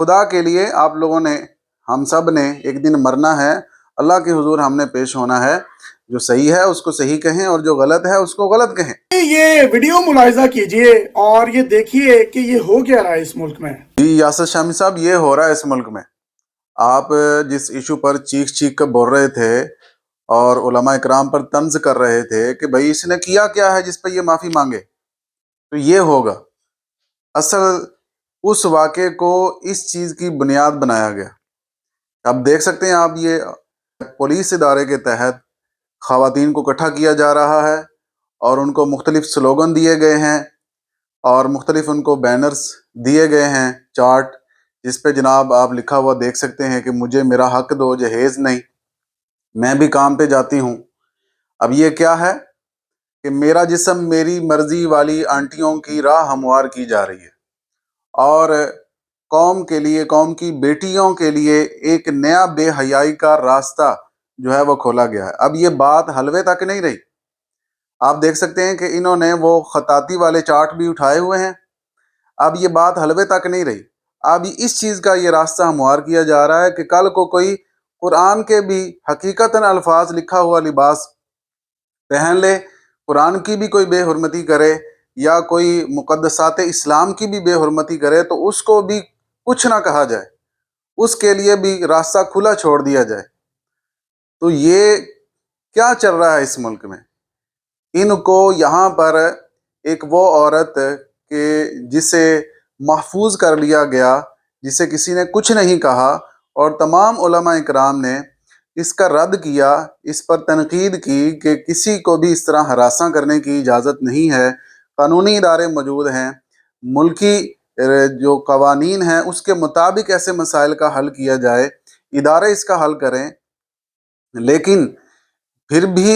خدا کے لیے آپ لوگوں نے، ہم سب نے ایک دن مرنا ہے، اللہ کے حضور ہم نے پیش ہونا ہے۔ جو صحیح ہے اس کو صحیح کہیں اور جو غلط ہے اس کو غلط کہیں۔ یہ ویڈیو ملاحظہ کیجئے اور یہ دیکھیے کہ یہ ہو کیا رہا ہے اس ملک میں۔ جی یاسر شامی صاحب، یہ ہو رہا ہے اس ملک میں۔ آپ جس ایشو پر چیخ کر بول رہے تھے اور علماء اکرام پر طنز کر رہے تھے کہ بھائی اس نے کیا کیا ہے جس پہ یہ معافی مانگے، تو یہ ہوگا۔ اصل اس واقعے کو اس چیز کی بنیاد بنایا گیا۔ اب دیکھ سکتے ہیں آپ، یہ پولیس ادارے کے تحت خواتین کو اکٹھا کیا جا رہا ہے اور ان کو مختلف سلوگن دیے گئے ہیں اور مختلف ان کو بینرز دیے گئے ہیں، چارٹ، جس پہ جناب آپ لکھا ہوا دیکھ سکتے ہیں کہ مجھے میرا حق دو، جہیز نہیں، میں بھی کام پہ جاتی ہوں۔ اب یہ کیا ہے کہ میرا جسم میری مرضی والی آنٹیوں کی راہ ہموار کی جا رہی ہے، اور قوم کے لیے، قوم کی بیٹیوں کے لیے ایک نیا بے حیائی کا راستہ جو ہے وہ کھولا گیا ہے۔ اب یہ بات حلوے تک نہیں رہی۔ آپ دیکھ سکتے ہیں کہ انہوں نے وہ خطاطی والے چارٹ بھی اٹھائے ہوئے ہیں۔ اب یہ بات حلوے تک نہیں رہی، اب اس چیز کا یہ راستہ ہموار کیا جا رہا ہے کہ کل کو کوئی قرآن کے بھی حقیقتاً الفاظ لکھا ہوا لباس پہن لے، قرآن کی بھی کوئی بے حرمتی کرے یا کوئی مقدسات اسلام کی بھی بے حرمتی کرے تو اس کو بھی کچھ نہ کہا جائے، اس کے لیے بھی راستہ کھلا چھوڑ دیا جائے۔ تو یہ کیا چل رہا ہے اس ملک میں؟ ان کو یہاں پر ایک وہ عورت کہ جسے محفوظ کر لیا گیا، جسے کسی نے کچھ نہیں کہا، اور تمام علماء اکرام نے اس کا رد کیا، اس پر تنقید کی کہ کسی کو بھی اس طرح ہراساں کرنے کی اجازت نہیں ہے، قانونی ادارے موجود ہیں، ملکی جو قوانین ہیں اس کے مطابق ایسے مسائل کا حل کیا جائے، ادارے اس کا حل کریں۔ لیکن پھر بھی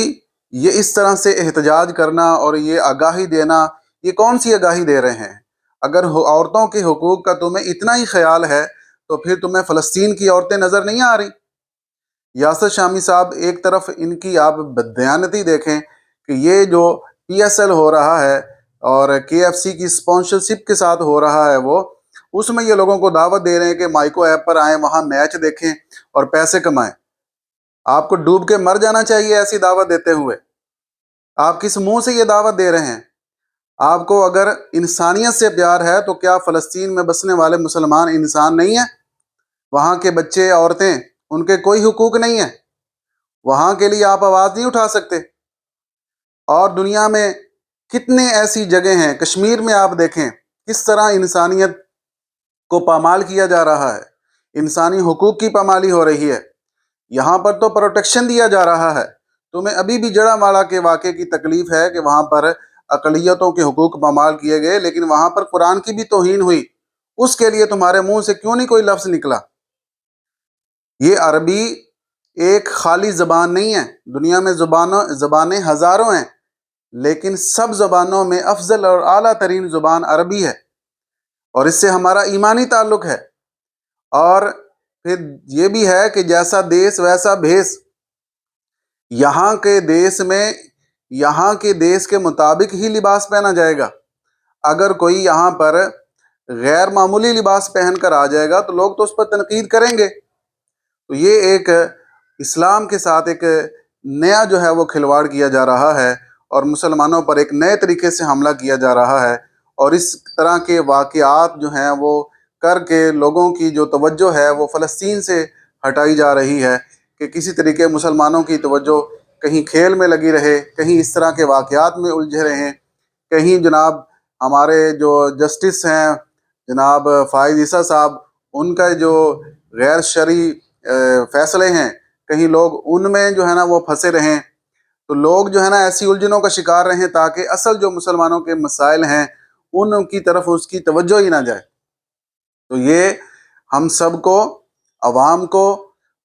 یہ اس طرح سے احتجاج کرنا اور یہ آگاہی دینا، یہ کون سی آگاہی دے رہے ہیں؟ اگر عورتوں کے حقوق کا تمہیں اتنا ہی خیال ہے تو پھر تمہیں فلسطین کی عورتیں نظر نہیں آ رہی؟ یاسر شامی صاحب، ایک طرف ان کی آپ بددیانتی دیکھیں کہ یہ جو پی ایس ایل ہو رہا ہے اور کے ایف سی کی اسپانسرشپ کے ساتھ ہو رہا ہے، وہ اس میں یہ لوگوں کو دعوت دے رہے ہیں کہ مائیکو ایپ پر آئیں، وہاں میچ دیکھیں اور پیسے کمائیں۔ آپ کو ڈوب کے مر جانا چاہیے ایسی دعوت دیتے ہوئے۔ آپ کس منہ سے یہ دعوت دے رہے ہیں؟ آپ کو اگر انسانیت سے پیار ہے تو کیا فلسطین میں بسنے والے مسلمان انسان نہیں ہیں؟ وہاں کے بچے، عورتیں، ان کے کوئی حقوق نہیں ہیں؟ وہاں کے لیے آپ آواز نہیں اٹھا سکتے؟ اور دنیا میں کتنے ایسی جگہ ہیں، کشمیر میں آپ دیکھیں کس طرح انسانیت کو پامال کیا جا رہا ہے، انسانی حقوق کی پامالی ہو رہی ہے۔ یہاں پر تو پروٹیکشن دیا جا رہا ہے۔ تمہیں ابھی بھی جڑا والا کے واقعے کی تکلیف ہے کہ وہاں پر اقلیتوں کے حقوق پامال کیے گئے، لیکن وہاں پر قرآن کی بھی توہین ہوئی، اس کے لیے تمہارے منہ سے کیوں نہیں کوئی لفظ نکلا؟ یہ عربی ایک خالی زبان نہیں ہے، دنیا میں زبانیں ہزاروں ہیں، لیکن سب زبانوں میں افضل اور اعلیٰ ترین زبان عربی ہے، اور اس سے ہمارا ایمانی تعلق ہے۔ اور پھر یہ بھی ہے کہ جیسا دیس ویسا بھیس۔ یہاں کے دیس میں، یہاں کے دیس کے مطابق ہی لباس پہنا جائے گا۔ اگر کوئی یہاں پر غیر معمولی لباس پہن کر آ جائے گا تو لوگ تو اس پر تنقید کریں گے۔ تو یہ ایک اسلام کے ساتھ ایک نیا جو ہے وہ کھلواڑ کیا جا رہا ہے، اور مسلمانوں پر ایک نئے طریقے سے حملہ کیا جا رہا ہے، اور اس طرح کے واقعات جو ہیں وہ کر کے لوگوں کی جو توجہ ہے وہ فلسطین سے ہٹائی جا رہی ہے کہ کسی طریقے مسلمانوں کی توجہ کہیں کھیل میں لگی رہے، کہیں اس طرح کے واقعات میں الجھے رہیں، کہیں جناب ہمارے جو جسٹس ہیں جناب فائز عیسیٰ صاحب، ان کا جو غیر شرعی فیصلے ہیں کہیں لوگ ان میں جو ہے نا وہ پھنسے رہیں، تو لوگ جو ہے نا ایسی الجھنوں کا شکار رہیں تاکہ اصل جو مسلمانوں کے مسائل ہیں ان کی طرف اس کی توجہ ہی نہ جائے۔ تو یہ ہم سب کو، عوام کو،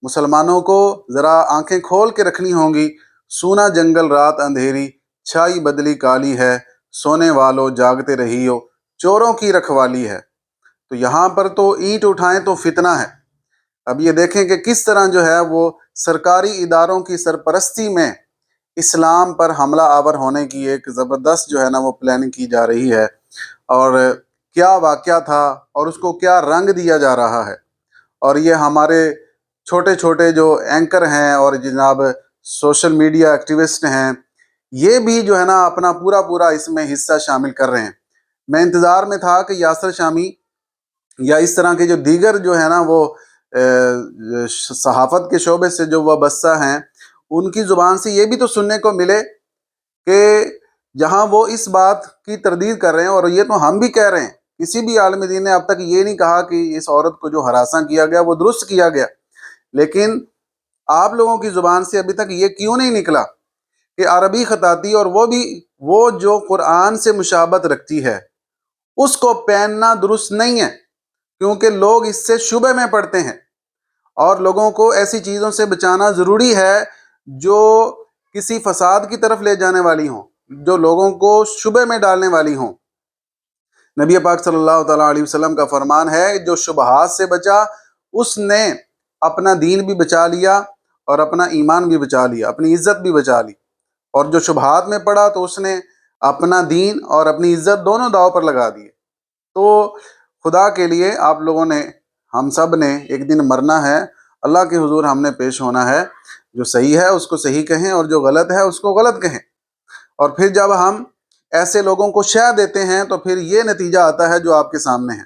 مسلمانوں کو ذرا آنکھیں کھول کے رکھنی ہوں گی۔ سونا جنگل رات اندھیری، چھائی بدلی کالی ہے، سونے والو جاگتے رہیو، چوروں کی رکھوالی ہے۔ تو یہاں پر تو اینٹ اٹھائیں تو فتنہ ہے۔ اب یہ دیکھیں کہ کس طرح جو ہے وہ سرکاری اداروں کی سرپرستی میں اسلام پر حملہ آور ہونے کی ایک زبردست جو ہے نا وہ پلاننگ کی جا رہی ہے، اور کیا واقعہ تھا اور اس کو کیا رنگ دیا جا رہا ہے. اور یہ ہمارے چھوٹے چھوٹے جو اینکر ہیں اور جناب سوشل میڈیا ایکٹیوسٹ ہیں، یہ بھی جو ہے نا اپنا پورا اس میں حصہ شامل کر رہے ہیں. میں انتظار میں تھا کہ یاسر شامی یا اس طرح کے جو دیگر جو ہے نا وہ صحافت کے شعبے سے جو وابستہ ہیں، ان کی زبان سے یہ بھی تو سننے کو ملے کہ جہاں وہ اس بات کی تردید کر رہے ہیں، اور یہ تو ہم بھی کہہ رہے ہیں، کسی بھی عالم دین نے اب تک یہ نہیں کہا کہ اس عورت کو جو ہراساں کیا گیا وہ درست کیا گیا، لیکن آپ لوگوں کی زبان سے ابھی تک یہ کیوں نہیں نکلا کہ عربی خطاطی، اور وہ بھی وہ جو قرآن سے مشابہت رکھتی ہے، اس کو پہننا درست نہیں ہے، کیونکہ لوگ اس سے شبہ میں پڑتے ہیں، اور لوگوں کو ایسی چیزوں سے بچانا ضروری ہے جو کسی فساد کی طرف لے جانے والی ہوں، جو لوگوں کو شبہ میں ڈالنے والی ہوں. نبی پاک صلی اللہ تعالیٰ علیہ وسلم کا فرمان ہے، جو شبہات سے بچا اس نے اپنا دین بھی بچا لیا اور اپنا ایمان بھی بچا لیا، اپنی عزت بھی بچا لی، اور جو شبہات میں پڑا تو اس نے اپنا دین اور اپنی عزت دونوں داؤ پر لگا دیے. تو خدا کے لیے آپ لوگوں نے، ہم سب نے ایک دن مرنا ہے، اللہ کے حضور ہم نے پیش ہونا ہے. جو صحیح ہے اس کو صحیح کہیں اور جو غلط ہے اس کو غلط کہیں. اور پھر جب ہم ایسے لوگوں کو شہ دیتے ہیں تو پھر یہ نتیجہ آتا ہے جو آپ کے سامنے ہے.